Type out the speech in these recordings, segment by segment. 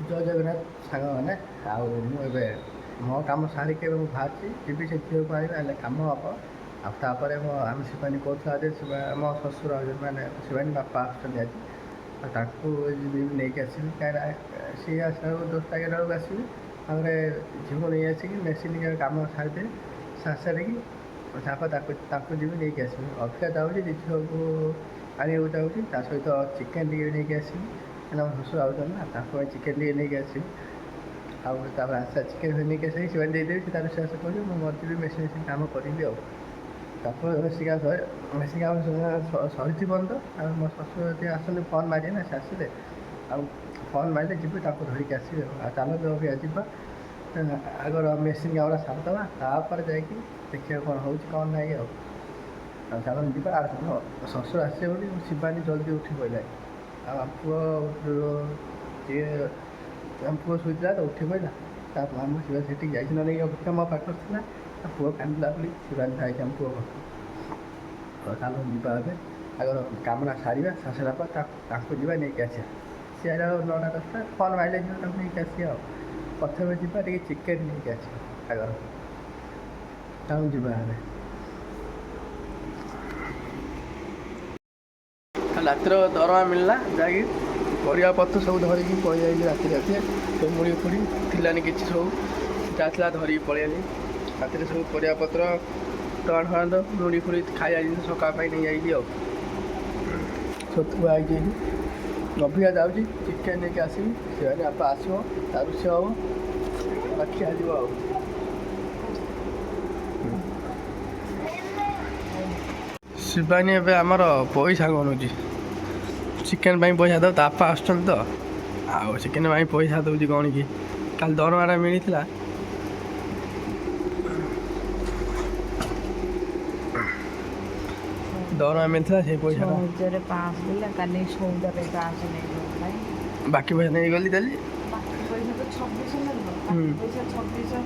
ଜୟ ଜଗନ୍ନାଥ ସାଙ୍ଗମାନେ। ଆଉ ମୁଁ ଏବେ ମୋ କାମ ସାରିକି ଏବେ ମୁଁ ବାହାରିଛି, ଯିବି ସେ ଝିଅକୁ ଆଣିବି, ହେଲେ କାମ ହେବ। ଆଉ ତାପରେ ଆମେ ଶିବାନୀ କହୁଥିଲା ଯେ ମୋ ଶ୍ୱଶୁର ମାନେ ଶିବାନୀ ବାପା ଆସୁଛନ୍ତି ଆଜି, ଆଉ ତାଙ୍କୁ ଯିବି ନେଇକି ଆସିବି। କାହିଁକିନା ସିଏ ଆସିଲା ବେଳକୁ 10ଟା 11ଟା ବେଳକୁ ଆସିବି। ତାପରେ ଝିଅକୁ ନେଇ ଆସିକି ମେସିନ୍ କାମ ସାରିଦେବି, ସାରିକି ତାପରେ ତାଙ୍କୁ ଯିବି ନେଇକି ଆସିବି। ଅଫିସ ଯାଉଛି, ଝିଅକୁ ଆଣିବାକୁ ଯାଉଛି, ତା ସହିତ ଚିକେନ୍ ଟିକେ ନେଇକି ଆସିବି। କାହିଁକିନା ମୋ ଶ୍ୱଶୁର ଆଉଛନ୍ତି ନା, ତାଙ୍କ ପାଇଁ ଚିକେନ୍ ଟିକେ ନେଇକି ଆସିବି। ଆଉ ତାପରେ ଚିକେନ୍ ନେଇକି ଆସିକି ଶିବାନୀ ଦେଇଦେବି, ସେ ତାର ରୋଷେଇବାସ କରିବି, ମୁଁ ମୋର ଯିବି ମେସିନ୍ କାମ କରିବି। ଆଉ ତାପରେ ମେସିନ୍ କାମ ସରିଛି ପର୍ଯ୍ୟନ୍ତ। ଆଉ ମୋ ଶ୍ୱଶୁର ଯଦି ଆସନ୍ତି ଫୋନ୍ ମାରିବେ ନା, ସେ ଆସିଲେ ଆଉ ଫୋନ୍ ମାରିଲେ ଯିବି, ତାକୁ ଧରିକି ଆସିବି। ଆଉ ଚାଲନ୍ତୁ ଅବିକା ଯିବା, ଆଗର ମେସିନ୍ କାମଟା ସାରିଦେବା, ତାପରେ ଯାଇକି ଦେଖିବା କ'ଣ ହେଉଛି କ'ଣ ନାହିଁ। ଆଉ ଚାଲନ୍ତୁ ଯିବା। ଆଉ ଶ୍ୱଶୁର ଆସିବେ ବୋଲି ଶିବାନୀ ଜଲ୍ଦି ଉଠି ପଡ଼ିଲାଣି। ଆଉ ଆମ ପୁଅ ଶୋଇଥିଲା ତ ଉଠି ପଡ଼ିଲା। ତା ଆମ ଶିବାନୀ ସେଠିକି ଯାଇଛି, ନହେଲେ ଅପେକ୍ଷା ମୋ ପାଖରେ ଥିଲା। ତା ପୁଅ କାନ୍ଦିଲା ବୋଲି ଶିବାନୀ ଯାଇଛି ଆମ ପୁଅ ପାଖକୁ। ଚାଲନ୍ତୁ ଯିବା ଏବେ, ଆଗର କାମଟା ସାରିବା, ସାରିଲା ପରେ ତାଙ୍କୁ ଯିବା ନେଇକି ଆସିବା। ସିଏ ଆସିଲା ବେଳକୁ 9ଟା 10ଟା, ଫୋନ୍ ମାରିଲେ ଯିବା ତାଙ୍କୁ ନେଇକି ଆସିବା। ଆଉ ପ୍ରଥମେ ଯିବା ଟିକେ ଚିକେନ୍ ନେଇକି ଆସିବା ଆଗର। ଚାଲନ୍ତୁ ଯିବା ଏବେ। ରାତିର ଦରମା ମିଳିଲା, ଯାଇକି ପରିବା ପତ୍ର ସବୁ ଧରିକି ପଳେଇ ଯାଇଲି ରାତିରେ। ସବୁ ମୁଢ଼ି ଫୁଡ଼ି ଥିଲାନି କିଛି, ସବୁ ଯାହା ଥିଲା ଧରିକି ପଳେଇ ଆଇଲି ରାତିରେ। ସବୁ ପରିବା ପତ୍ର ଟମାଟୋ ମୁଢ଼ି ଫୁଡ଼ି ଖାଇବା ଜିନିଷ ସକାଳ ପାଇଁ ନେଇଯାଇଛି। ଆଉ ଛତୁଆ ହେଇଛି ଏଇଠି। ଅବିକା ଯାଉଛି ଚିକେନ୍ ନେଇକି ଆସିବି। ଶିବାନୀ ବାପା ଆସିବ, ତା ରୋଷେଇ ହେବ, ଖିଆଯିବ। ଆଉ ଶିବାନୀ ଏବେ ଆମର ପଇସା ଗଣୁଛି, ଚିକେନ୍ ପାଇଁ ପଇସା ଦେବ। ତା ବାପା ଆସୁଛନ୍ତି ତ, ଆଉ ଚିକେନ୍ ପାଇଁ ପଇସା ଦେଉଛି ଗଣିକି। କାଲି ଦରମାଟା ମିଳିଥିଲା, ସେଇ ପଇସା କାଲି ସଉଦା ବାକି ପଇସା ନେଇଗଲି ଦେଲି। ବାକି ପଇସା ତ 2600 ନେବ, ବାକି ପଇସା 2600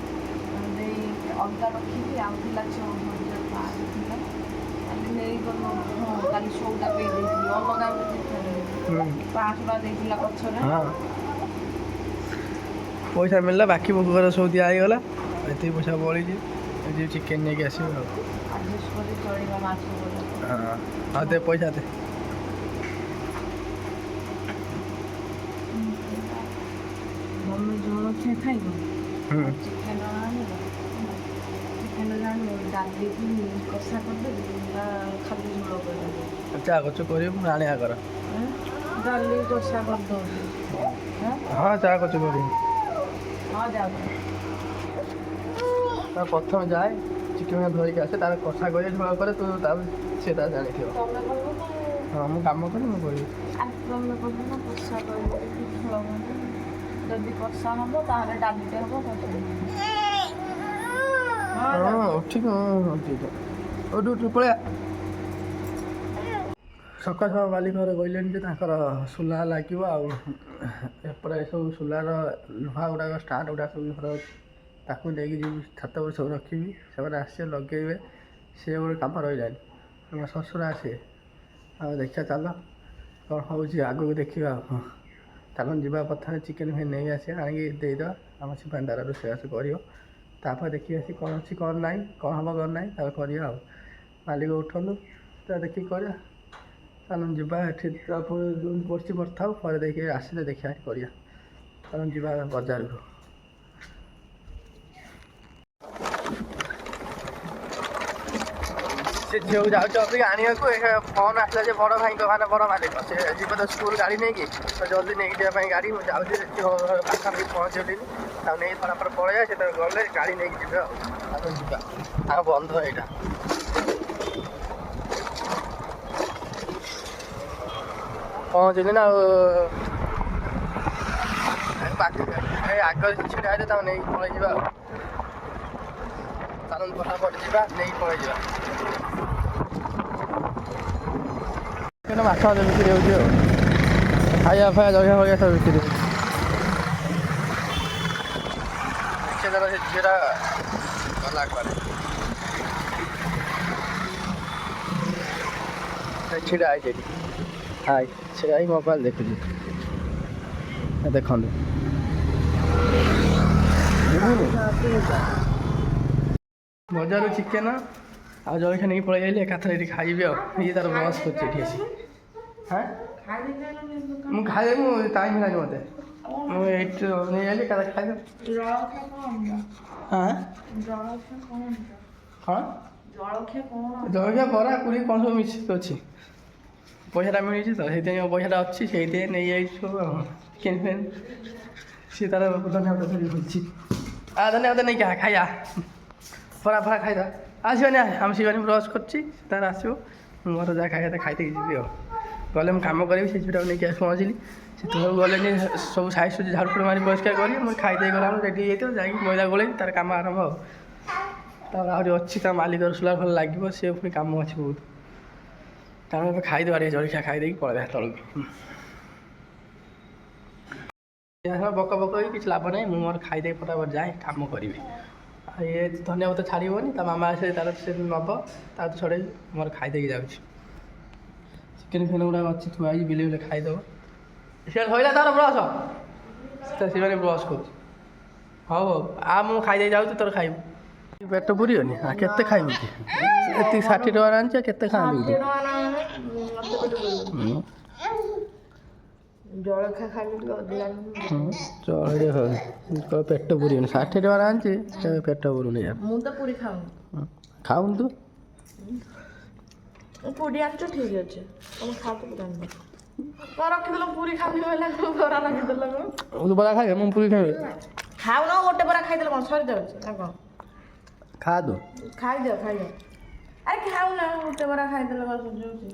ଦେଇ ଅଲଗା ରଖିକି ଆଉ ଥିଲା 6500 ଥିଲା। କାଲି ନେଇଗଲ। ହଁ କାଲି ସଉଦା ପେଇ ଦେଇଥିଲି ଅଲଗା 500 ଟଙ୍କା ଦେଇଥିଲା ପଛରେ। ପଇସା ମିଳିଲା, ବାକି ମୋ ଘରେ ସବୁ ଦିଆ ହେଇଗଲା। ଏତିକି ପଇସା ବଳିଛି, ଯିବି ଚିକେନ୍ ନେଇକି ଆସିବି। ଆଉ ଆଡ଼ଜଷ୍ଟ କରି ଚଳିବା ମାଛ। ହଁ ଦେ ପଇସା ଦେ। ମମି ଜଳଖିଆ ଖାଇବ, ଚିକେନ୍ ଆଣିବ, ଚିକେନ୍ ଆଣିବ, ଡାଲିକି କଷା କରିଦେବି ନା ଖାଲି ଝୋଳ କରିଦେବି? ଯାହା କରୁଛୁ କରିବୁ, ମୁଁ ଆଣିବା କର। ଡାଲି କଷା କରିଦେଉଛି। ହଁ ଯାହା କରୁଛୁ କରିବୁ। ହଁ ଯାଉ। ପ୍ରଥମେ ଯାଏ ଚିକେନ୍ ଧରିକି ଆସେ, ତାର କଷା କରି ଝୋଳ କରେ, ତୁ ତାପରେ ସେ ତାର ଜାଣିଥିବ। ତମେ କରିବ ନା? ହଁ ମୁଁ କାମ କରେ, ମୁଁ କରିବି। ତମେ କରିବ ନା କଷା କରିବ କି ଝୋଳ କରିବ? ଯଦି କଷା ହେବ ତାହେଲେ ଡାଲିଟେ ହେବ। ଉଠିକି ପଳେଇଆ। ସକାଳ ମାଲିକ ଘରେ କହିଲେଣି ଯେ ତାଙ୍କର ସୁଲା ଲାଗିବ। ଆଉ ଏପଟେ ସବୁ ସୁଲାର ଲୁହା ଗୁଡ଼ାକ ଷ୍ଟାଣ୍ଡ ଗୁଡ଼ାକ ସବୁ ଘର ଅଛି, ତାକୁ ନେଇକି ଯିବି ଛାତ ଉପରେ ସବୁ ରଖିବି। ସେମାନେ ଆସିବେ ଲଗେଇବେ, ସେ ଗୋଟେ କାମ ରହିଲାଣି। ମୋ ଶ୍ୱଶୁର ଆସିବେ, ଆଉ ଦେଖିବା ଚାଲ କ'ଣ ହେଉଛି ଆଗକୁ ଦେଖିବା। ଆଉ ଚାଲନ୍ତୁ ଯିବା, ପ୍ରଥମେ ଚିକେନ୍ ନେଇ ଆସିବା, ଆଣିକି ଦେଇଦେବା। ଆମ ଶିବାନୀ ତାର ରୋଷେଇବାସ କରିବ, ତାପରେ ଦେଖିବା ସେ କ'ଣ ଅଛି କ'ଣ ନାହିଁ, କ'ଣ ହେବ କ'ଣ ନାହିଁ, ତାପରେ କରିବା। ଆଉ ମାଲିକ ଉଠନ୍ତୁ, ତା ଦେଖିକି କରିବା। ଚାଲନ୍ତୁ ଯିବା। ଏଠି ପଡ଼ିଥାଉ, ପରେ ଦେଇକି ଆସିଲେ ଦେଖିବା କରିବା। ଚାଲନ୍ତୁ ଯିବା ବଜାରକୁ। ସେ ଝିଅକୁ ଯାଉଛି ଅବିକା ଆଣିବାକୁ। ଫୋନ୍ ଆସିଲା ଯେ ବଡ଼ ଭାଇଙ୍କ ବଡ଼ ମାଲିକ, ସେ ଯିବ ତ ସ୍କୁଲ ଗାଡ଼ି ନେଇକି, ତ ଜଲ୍ଦି ନେଇକି ଯିବା ପାଇଁ ଗାଡ଼ି। ମୁଁ ଯାଉଛି, ପାଖାପାଖି ପହଞ୍ଚିଲିନି। ତାକୁ ନେଇକି ଫଟାଫଟ ପଳେଇବା, ସେ ତାକୁ ଗଲେ ଗାଡ଼ି ନେଇକି ଯିବେ। ଆଉ ଯିବା, ଆମ ବନ୍ଧ ଏଇଟା। ପହଞ୍ଚିଲି ନା, ଆଉ ଆଗରେ ଛିଡ଼ା ହେଇଲେ ତାକୁ ନେଇକି ପଳେଇଯିବା। ଆଉ ଚାଲନ୍ତୁ ଫଟାଫଟ ଯିବା, ନେଇକି ପଳେଇଯିବା। ମାଛ ମାଛ ବିକ୍ରି ହେଉଛି, ଆଉ ଖାଇବା ଫାଇବା ଜଳଖିଆ ଫଳିଆ ସବୁ ବିକ୍ରି ହେଉଛି। ସେ ଝିଅଟା ଗଲା କୁଆଡ଼େ, ଛିଡ଼ା ହେଇଛି ଏଠି। ଛିଡ଼ା ହେଇ ମୋବାଇଲ୍ ଦେଖୁଛି। ଦେଖନ୍ତୁ ବଜାରରୁ ଚିକେନ୍ ଆଉ ଜଳଖିଆ ନେଇକି ପଳେଇ ଯାଇଲି ଏକାଥରେ ଏଠି ଖାଇବି ଆଉ ଇଏ ତାର ବ୍ରସ୍ କରୁଛି ଏଠି ଆସି ହଁ ମୁଁ ଖାଇବି ମୁଁ ଟାଇମ୍ ହେଲାନି ମୋତେ ମୁଁ ଏଇଠି ନେଇଯାଇଲି ଏକାଥରେ ଖାଇବି ହଁ କ'ଣ ଜଳଖିଆ ବରା ପୁରୀ କ'ଣ ସବୁ ମିଶିକି ଅଛି ପଇସାଟା ମିଳିଛି ତ ସେଇଥିପାଇଁ ପଇସାଟା ଅଛି ସେଇଥିପାଇଁ ନେଇଯାଇଛି ସବୁ ଆଉ ଚିକେନ୍ ଫିକେନ୍ ସିଏ ତାର ଧନ୍ୟବାଦ ଧରି ବୁଝିଛି ଧନ୍ୟବାଦ ନେଇକି ଖାଇବା ବରା ଫରା ଖାଇବା ଆସିବନି ଆମେ ଶିବାନୀ ବ୍ରସ୍ କରୁଛି ତାର ଆସିବ ମୁଁ ମୋର ଯାହା ଖାଇବା ଖାଇଦେଇକି ଯିବି ଆଉ ଗଲେ ମୁଁ କାମ କରିବି ସେ ଝିଅଟାକୁ ନେଇକି ଆସି ପହଞ୍ଚିଲି ସେତେବେଳେ ଗଲେନି ସବୁ ସାଇଜ୍ ସୁଜି ଝାଡ଼ୁ ମାରି ପରିଷ୍କାର କରି ମୁଁ ଖାଇଦେଇ ଗଲା ବେଳକୁ ରେଡ଼ି ହେଇଯାଇଥିବ ଯାଇକି ମଇଦା ଗୋଳେଇ ତାର କାମ ଆରମ୍ଭ ଆଉ ତାପରେ ଆହୁରି ଅଛି ତା ମାଲିକର ସୁଲା ଭଲ ଲାଗିବ ସେ ପୁଣି କାମ ଅଛି ବହୁତ ତାପରେ ଏବେ ଖାଇଦେବା ଟିକେ ଜଳଖିଆ ଖାଇଦେଇକି ପଳେଇବା ତଳକୁ ବକ ବକ ହେଇ କିଛି ଲାଭ ନାହିଁ ମୁଁ ମୋର ଖାଇଦେଇକି ଫଟାଫଟ ଯାଏ କାମ କରିବି ଆଉ ଇଏ ଧନ୍ୟବାଦ ଛାଡ଼ିବନି ତା ମାମା ଆସିଲେ ତାର ସେ ନେବ ତାକୁ ଛଡ଼େଇ ମୋର ଖାଇଦେଇକି ଯାଉଛି ଚିକେନ୍ ଫେନ୍ ଗୁଡ଼ାକ ଅଛି ଥୁଆ ହେଇକି ବିଲେ ବିଲେ ଖାଇଦେବ ସେ ସରିଲା ତାର ବ୍ରସ୍ ସେମାନେ ବ୍ରସ୍ କରୁଛି ହଉ ହଉ ମୁଁ ଖାଇଦେଇ ଯାଉଛି ତୋର ଖାଇବୁ ପେଟ ପୁରିବନି କେତେ ଖାଇବୁ କି ଏତିକି 60 ଟଙ୍କା ଆଣିଛ କେତେ ଖାଆନ୍ତି ଜଳଖିଆ ଖାଇଲେ ପେଟ ପୁରିବନି 60 ଟଙ୍କା ଆଣିଛି ପେଟ ପୁରୁନି ମୁଁ ତ ପୁରୀ ଖାଉନି ଖାଉନି ତୁ ପୁରୀ ଆଣିଛ ଠିକ୍ ଅଛି ତମେ ଖାଉଛ ପୁରୀ ଆଣିବ କ'ଣ ରଖିଦେଲ ପୁରୀ ଖାଉନି କହିଲା ବରା ରଖିଦେଲ ବରା ଖାଇବେ ମୁଁ ପୁରୀ ଖାଇବି ଖାଉନ ଗୋଟେ ବରା ଖାଇଦେଲେ କ'ଣ ସରିଯାଉଛି ନା କ'ଣ ଖା ତୁ ଖାଇଦିଅ ଆରେ ଖାଉନା ଗୋଟେ ବରା ଖାଇଦେଲେ ସରିଯାଉଛି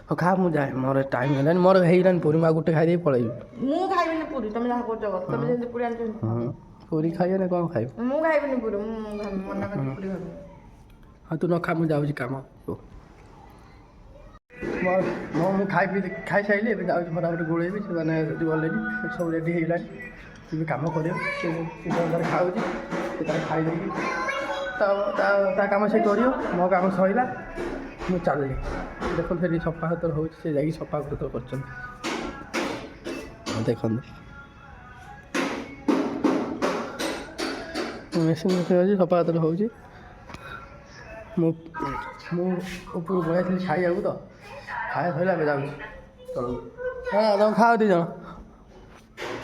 ହଉ ଖା ମୁଁ ଯାଏ ମୋର ଟାଇମ୍ ହେଲାନି ମୋର ହେଇଗଲାନି ପୁରୀ ମୁଁ ଆଉ ଗୋଟେ ଖାଇଦେଇ ପଳେଇବି ମୁଁ ଖାଇବିନି ପୁରୀ ତମେ ଯାହା କରୁଛ ତମେ ଯେମିତି ପୁରୀ ଆଣିଛ ପୁରୀ ଖାଇବନି କ'ଣ ଖାଇବ ମୁଁ ଖାଇବିନି ପୁରୀ ମୁଁ ମନା କରିବି ପୁରୀ ଖାଇବିନି ହଁ ତୁ ନ ଖା ମୁଁ ଯାଉଛି କାମ ମୁଁ ଖାଇସାରିଲି ଏବେ ଯାଉଛି ଫଟାଫଟ ଗୋଳେଇବି ସେମାନେ ଯଦି ଗଲେନି ସବୁ ରେଡ଼ି ହେଇଗଲାଣି ବି କାମ କରିବ ସେ ଖାଉଛି ସେ ତାର ଖାଇଦେଇକି ତା କାମ ସେ କରିବ ମୋ କାମ ସରିଲା ମୁଁ ଚାଲିଲି ଦେଖନ୍ତୁ ସେଠି ସଫା ସୁତର ହେଉଛି ସେ ଯାଇକି ସଫା ସୁତର କରୁଛନ୍ତି ଦେଖନ୍ତୁ ମେସିନ୍ ଅଛି ସଫା ସୁତର ହେଉଛି ମୁଁ ଉପରକୁ ପଳାଇଥିଲି ଖାଇବାକୁ ତ ଖାଇବା ସରିଲା ଏବେ ଯାଉଛି ତଳକୁ ହଁ ତମେ ଖାଅ ଦୁଇ ଜଣ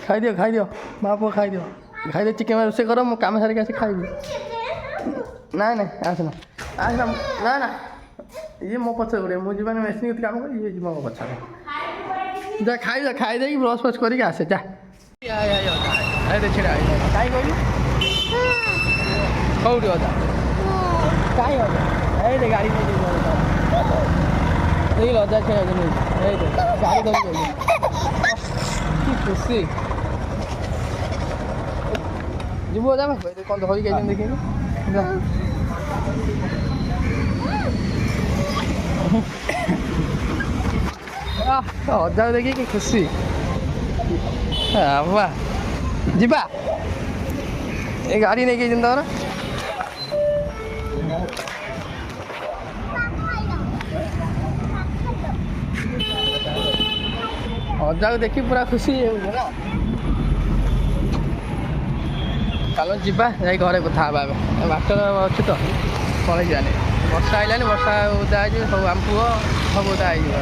ଖାଇଦିଅ ମା ପୁଅ ଖାଇଦିଅ ଚିକେନ୍ ରୋଷେଇ କର ମୁଁ କାମ ସାରିକି ଆସି ଖାଇବି ନାଇଁ ଆସନା ନା ଇଏ ମୋ ପଛରେ ଗୋଡ଼େ ମୁଁ ଯିବାନି ମେସିନ୍ କାମ କରି ଇଏ ଯିବ ମୋ ପଛରେ ଯା ଖାଇଦେଇକି ବ୍ରସ୍ ଫ୍ରସ୍ କରିକି ଆସେ ଯା ଛିଡ଼ା କାହିଁ କହିଲୁ କେଉଁଠି ଅଜା କାହିଁ ଅଜା ଏଇ ଗାଡ଼ି ନେଇକି ଅଜା ଛିଡ଼ା ଏଇ ଗାଡ଼ି ଧରିକି କି ଖୁସି ଯିବୁ ଅଜା କ'ଣ ଧରିକି ଯାଇଛନ୍ତି ଦେଖିନି ଅଜାକୁ ଦେଖିକି ଖୁସି ବା ଯିବା ଏ ଗାଡ଼ି ନେଇକି ଯାଇଛନ୍ତି ତମର ଅଜାକୁ ଦେଖି ପୁରା ଖୁସି ହେଇଯାଉଛି ନା ଚାଲ ଯିବା ଯାଇ ଘରେ କଥା ହେବା ଏବେ ବାଟରେ ଅଛି ତ ପଳେଇ ଯିବାନି ବର୍ଷା ଆଇଲାନି ବର୍ଷା ଓଦା ହେଇଯିବ ସବୁ ଆମ ପୁଅ ସବୁ ଓଦା ହେଇଯିବ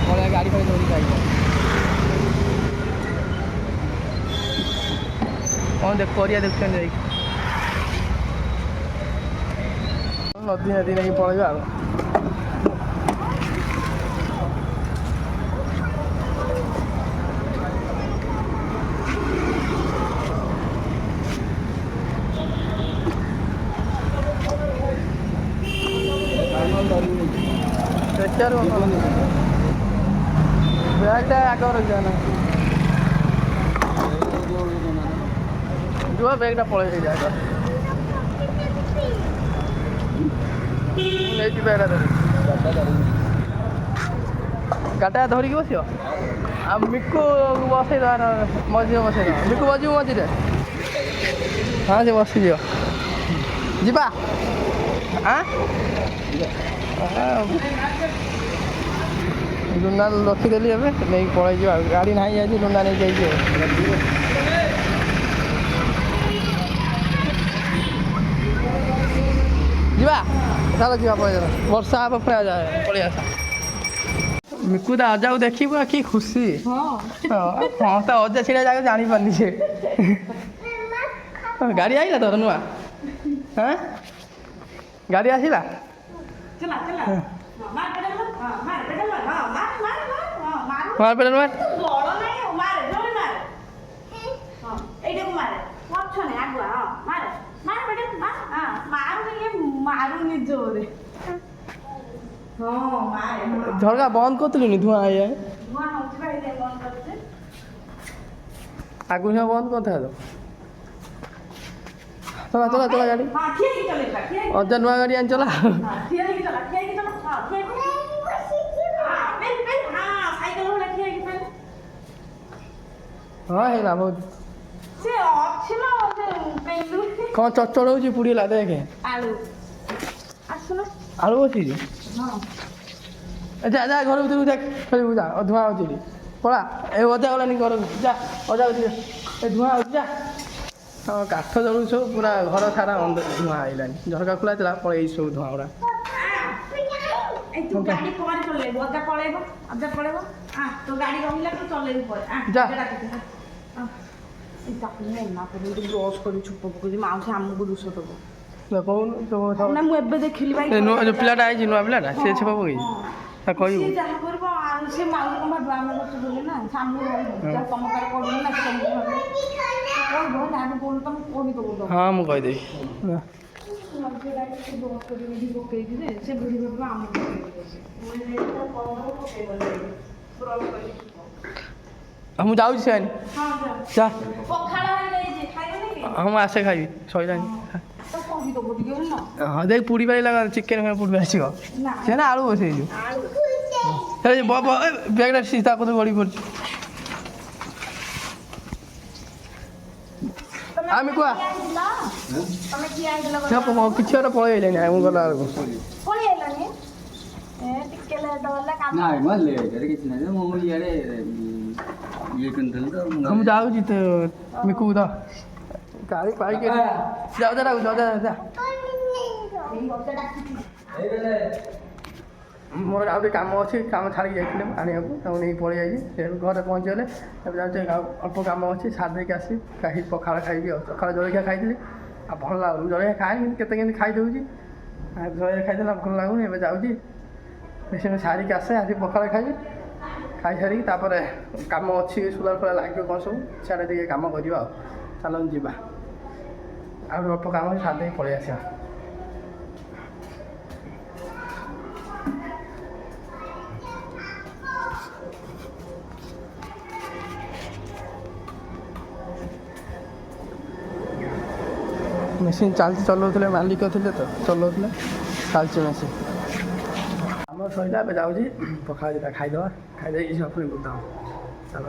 ପଳେଇବା ଗାଡ଼ି ଫାଡ଼ି ଧରିକି ଆସିବ କ'ଣ କରିବା ଦେଖୁଛନ୍ତି ଯାଇକି ନଦୀ ନେଇକି ପଳେଇବା ଆଉ ବ୍ୟାଗ୍ଟା ଆଗ ରଖିବା ନା ଯୁଆ ବ୍ୟାଗ୍ଟା ପଳେଇ ହେଇଯାଏ ନେଇଛି ବ୍ୟାଗ୍ଟା ଧରି ଗାଡ଼ିଟା ଧରିକି ବସିବ ଆଉ ମିକୁ ବସେଇଦେବା ମଝିରେ ବସେଇଦେବା ମିକୁ ବସିବ ମଝିରେ ହଁ ସେ ବସିଯିବ ଯିବା ଲୁନା ରଖିଦେଲି ଏବେ ନେଇକି ପଳେଇଯିବ ଆଉ ଗାଡ଼ି ନାହିଁ ଆଜି ଲୁନା ନେଇକି ଯାଇଛି ଆଉ ଯିବା ଚାଲ ଯିବା ପଳେଇ ବର୍ଷା ହବ ପଳେଇ ଆସ ମିକୁଦା ଅଜାକୁ ଦେଖିବୁ ଆଉ କି ଖୁସି ହଁ ତା ଅଜା ଛିଡ଼ା ଜାଗା ଜାଣିପାରୁନି ସେ ଗାଡ଼ି ଆଇଲା ତୋର ନୂଆ ହଁ ଗାଡ଼ି ଆସିଲା ମାର ପେଡାଲ ମାର ଝରକା ବନ୍ଦ କରିଥିଲୁନି ଧୂଆଁ ଆଇ ଆଗରୁ ବନ୍ଦ କରିଥା ଚଲା ଚଲା ଚଲା ଗାଡ଼ି ଅଜା ନୂଆ ଗାଡ଼ି ଆଣି ଚଲା ହଁ ହେଇଲା ବହୁତ କ'ଣ ଚଚଳ ହେଉଛି ପୁଡ଼ିଲା ଦେଖେ ଆଳୁ ଅଛି ଯା ଯା ଘର ଭିତରକୁ ଯା ଖେଳିବୁ ଯା ଧୂଆଁ ହେଉଛି ପଳା ଏ ଅଜା ଗଲାନି ଘରକୁ ଯା ଅଜା ହେଉଛି ଏ ଧୂଆଁ ହେଉଛି ଯା ହଁ କାଠ ଜଳୁଛି ସବୁ ପୁରା ଘର ସାରା ଧୂଆଁ ଆଇଲାନି ଝରକା ଖୋଲା ଥିଲା ପଳେଇ ସବୁ ଧୂଆଁ ଗୁଡ଼ା ବ୍ରସ୍ କରି ଛୁପ ପକଉଛି ମାଉସୀ ଆମକୁ ଦୋଷ ଦବ କହୁନୁ ମୁଁ ଏବେ ଦେଖିଲି ପିଲାଟା ଆଇଛି ନୂଆ ପିଲାଟା ସେ ଛେପ ପକେଇ କହିବୁ ଯାହା କରିବ ସେ ମାଉସୀ କଣ ଭାବିବ ଆମେ କରୁଛୁ ବୋଲି ନା ସାମୁ ତମ ପାଖରେ ପଡୁନି ନା ହଁ ମୁଁ କହିଦେବି ସେ ବୁଢୀ ଭାବିବ ଆମକୁ ମୁଁ ଯାଉଛି ସେ ଯା ହଁ ମୁଁ ଆସେ ଖାଇବି ସଇଲାଣି ହଁ ଦେଖ ପୁଡ଼ି ପାରିଲା ଚିକେନ୍ ପୁଡ଼ି ପାରିଛି ସେ ନା ଆଳୁ ବସେଇଛୁ ବ୍ୟାଗ୍ଟା ସିଧା କଥା ଗଳି ପଡ଼ିଛି ଆମେ କୁହ କିଛି ଗୋଟେ ପଳେଇ ଆଇଲାଣି ମୁଁ ଗଲା ବେଳକୁ ମୁଁ ଯାଉଛି ତ ମିକୁ ତ ଗାଡ଼ି ପାଇକି ଯାଉ ଯା ମୋର ଆଉ ଟିକେ କାମ ଅଛି କାମ ଛାଡ଼ିକି ଯାଇଥିଲି ଆଣିବାକୁ ତାକୁ ନେଇକି ପଳେଇ ଯାଇଛି ସେ ଘରେ ପହଞ୍ଚିଗଲେ ଏବେ ଯାଉଛି ଅଳ୍ପ କାମ ଅଛି ସାରି ଦେଇକି ଆସିବି ପଖାଳ ଖାଇବି ଆଉ ସକାଳେ ଜଳଖିଆ ଖାଇଥିଲି ଆଉ ଭଲ ଲାଗୁନି ଜଳଖିଆ ଖାଇନି କେତେ କେମିତି ଖାଇଦେଉଛି ଜଳଖିଆ ଖାଇଦେଲା ଭଲ ଲାଗୁନି ଏବେ ଯାଉଛି ବେଶୀ ସାରିକି ଆସେ ଆସି ପଖାଳ ଖାଇବି ଖାଇସାରିକି ତାପରେ କାମ ଅଛି ସୁଲାର ଫୁଲା ଲାଗିବ କ'ଣ ସବୁ ସିଆଡ଼େ ଟିକେ କାମ କରିବା ଆଉ ଚାଲନ୍ତୁ ଯିବା ଆଉ ଅଳ୍ପ କାମ ଅଛି ସାରି ଦେଇକି ପଳେଇ ଆସିବା ମେସିନ୍ ଚାଲିଛି ଚଲାଉଥିଲେ ମାଲିକ ଥିଲେ ତ ଚଲାଉଥିଲେ ଚାଲିଛି ମେସିନ୍ ଆମର ସରିଲା ଏବେ ଯାଉଛି ପଖାଳ ଦୁଇଟା ଖାଇଦେବା ଖାଇଦେଇକି ପୁଣି ବୁଝା ଚାଲ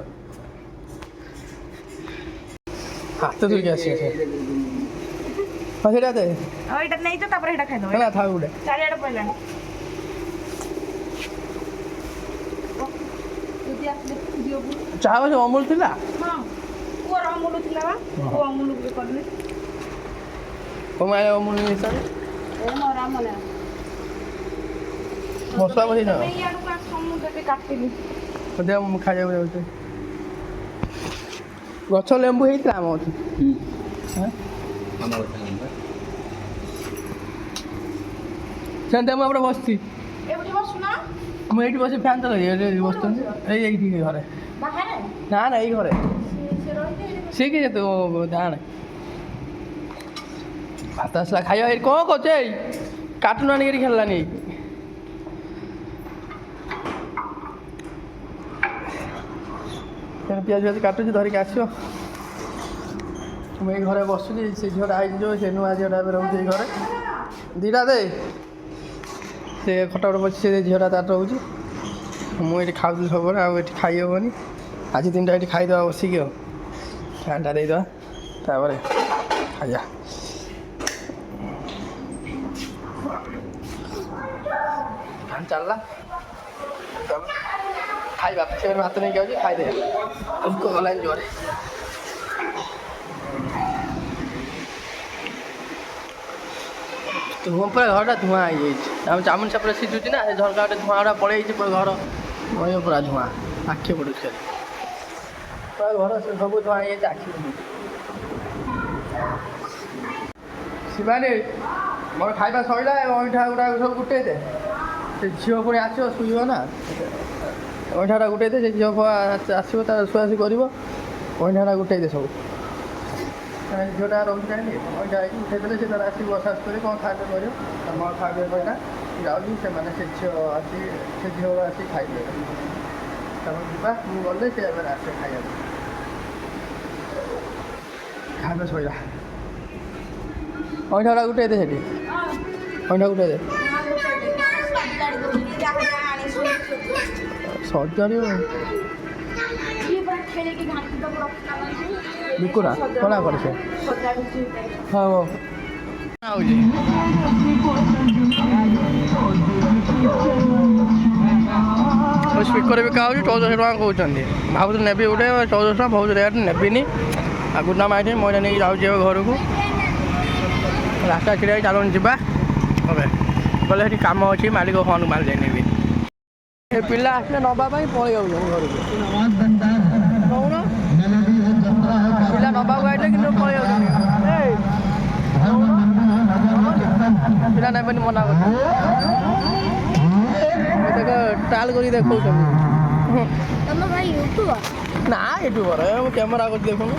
ହାତ ଧୋଇକି ଆସିବା ସେ ହଁ ସେଇଟା ଦେ ଏଇଟା ନେଇଛ ତାପରେ ଏଇଟା ଖାଇଦେବ ହେଲା ଥାଉ ଗୋଟେ ଚାରିଆଡ଼େ ପଡ଼ିଲାଣି ଚାହା ସେ ଅମୁଲ ଥିଲା ହଁ ପୁଅର ଅମୁଲ ଥିଲା ବା ପୁଅ ଅମୁଲ କରିନି କଣ ଆଣିବ ଅମୁଲ ହିସାବରେ ମସଲା ବସେଇ ନା କାଟିଲି ମୁଁ ଖାଇବାକୁ ଯାଉଛି ଗଛ ଲେମ୍ବୁ ହେଇଥିଲା ଆମ ଅଛି ସେମିତି ମୁଁ ଏପଟେ ବସିଛି ମୁଁ ଏଇଠି ବସି ଫ୍ୟାନ୍ ଚଲେଇ ଏଇଠି ବସୁଛନ୍ତି ଏଇଠି ଘରେ ନା ନା ଏଇ ଘରେ ସିଏ କି ତୁ ଜାଣେ ଭାତ ଆସିଲା ଖାଇବା ଏଇଠି କ'ଣ କରୁଛ ଏଇ କାର୍ଟୁନ୍ ଆଣିକିରି ଖେଳିଲାନି ପିଆଜ ଫିଆଜ କାଟୁଛି ଧରିକି ଆସିବ ମୁଁ ଏଇ ଘରେ ବସୁଛି ସେ ଝିଅଟା ଆଇଛି ଯେଉଁ ସେ ନୂଆ ଝିଅଟା ଏବେ ରହୁଛି ଏଇ ଘରେ ଦୁଇଟା ଦେ ସେ ଖଟା ଗୋଟେ ବସି ସେ ଝିଅଟା ତାର ରହୁଛି ମୁଁ ଏଇଠି ଖାଉଥିଲି ସବୁବେଳେ ଆଉ ଏଠି ଖାଇ ହେବନି ଆଜି ଦିନଟା ଏଠି ଖାଇଦେବା ବସିକି ଆଉ ଫ୍ୟାନ୍ଟା ଦେଇଦେବା ତାପରେ ଖାଇବା ଫ୍ୟାନ୍ ଚାଲିଲା ଖାଇବା ସେମାନେ ଭାତ ନେଇକି ଯାଉଛି ଖାଇଦେବେ ଭୋକ ଗଲାଣି ଜୋରେ। ଧୂଆଁ ପୁରା ଘରଟା ଧୂଆଁ ହେଇଯାଇଛି। ଆମ ଚାମୁଣ୍ଡା ସେପଟେ ସିଝୁଛି ନା ସେ ଝରକା ଗୋଟେ ଧୂଆଁ ଗୁଡ଼ା ପଳେଇଯାଇଛି ପୁରା ଘର ରହିବ ପୁରା ଧୂଆଁ ଆଖି ପଡ଼ୁଛି ଖାଲି ପୁରା ଘର ସବୁ ଧୂଆଁ ହେଇଯାଇଛି ଆଖି ପଡ଼ୁଛି। ଶିବାନୀ ମୋର ଖାଇବା ସରିଲା ଅଇଁଠା ଗୁଡ଼ାକ ସବୁ ଗୋଟେଇ ଦେ ସେ ଝିଅ ପୁଣି ଆସିବ ଶୋଇବ ନା ଅଇଁଠାଟା ଗୋଟେଇ ଦେ ସେ ଝିଅ ଆସିବ ତା ଶୁଆଶୁଇ କରିବ ଅଇଁଠାଟା ଗୋଟେଇ ଦେ ସବୁ ଝିଅଟା ରହୁଛି ଜାଣିଲି ଅଇଁଠା ହେଇକି ଉଠେଇ ଦେଲେ ସେ ତାର ଆସିକି ବସାବସି କରି କ'ଣ ଖାଇବା କରିବ ମୋର ଖାଇବା କହିଲା ଯାଉଛି ସେମାନେ ସେ ଝିଅ ଆସି ସେ ଝିଅ ଆସିକି ଖାଇବେ ତାପରେ ଯିବା ମୁଁ ଗଲେ ସେ ଏବେ ଆସେ ଖାଇବାକୁ ଖାଇବା ସରିଲା ଅଇଁଠାଟା ଗୋଟେଇ ଦେ ସେଠି ଅଇଁଠା ଗୋଟେଇ ଦେ ସଜାଡ଼ିବ ବିକୁରା କ'ଣ କରେ ସେ ହଉ ହେଉଛି ସ୍ପିକର ବିକା ହେଉଛି 1400 ଟଙ୍କା କହୁଛନ୍ତି ଭାବୁଥିଲି ନେବି ଗୋଟେ 1400 ଟଙ୍କା ବହୁତ ରେଟ୍ ନେବିନି ଆଗରୁ ନା ମାଇନି ମଇନା ନେଇକି ଯାଉଛି ଏବେ ଘରକୁ ରାସ୍ତା ଛିଡ଼ା ହେଇ ଚାଲୁନି ଯିବା ଏବେ ଗଲେ ସେଠି କାମ ଅଛି ମାଲିକ ଫୋନ୍ ମାରି ଯାଇ ନେବି ଏ ପିଲା ଆସିଲେ ନେବା ପାଇଁ ପଳେଇ ଯାଉଛନ୍ତି ଘରକୁ କହୁନ ପିଲା ନେବାକୁ ଆଇଲେ କିନ୍ତୁ ପଳେଇ ଯାଉଛନ୍ତି ପିଲା ନେବେନି ମନା କରୁଛନ୍ତି ଟ୍ରାଏଲ୍ କରି ଦେଖାଉଛନ୍ତି ନା ୟୁଟ୍ୟୁବର ମୁଁ କ୍ୟାମେରା କରିଛି ଦେଖୁନୁ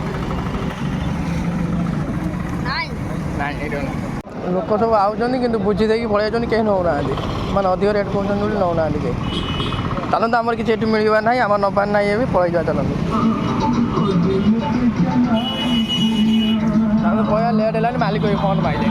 ଲୋକ ସବୁ ଆଉଛନ୍ତି କିନ୍ତୁ ବୁଝି ଦେଇକି ପଳେଇ ଯାଉଛନ୍ତି କେହି ନେଉନାହାନ୍ତି ମାନେ ଅଧିକ ରେଟ୍ କହୁଛନ୍ତି ବୋଲି ନେଉନାହାନ୍ତି କେହି ଚାଲନ୍ତୁ ଆମର କିଛି ଏଠି ମିଳିବାର ନାହିଁ ଆମର ନେବାର ନାହିଁ ଏବେ ପଳେଇ ଯିବା ଚାଲନ୍ତୁ ତାଙ୍କୁ କହିବା ଲେଟ୍ ହେଲାନି ମାଲିକ ଫୋନ୍ ପାଇଲେ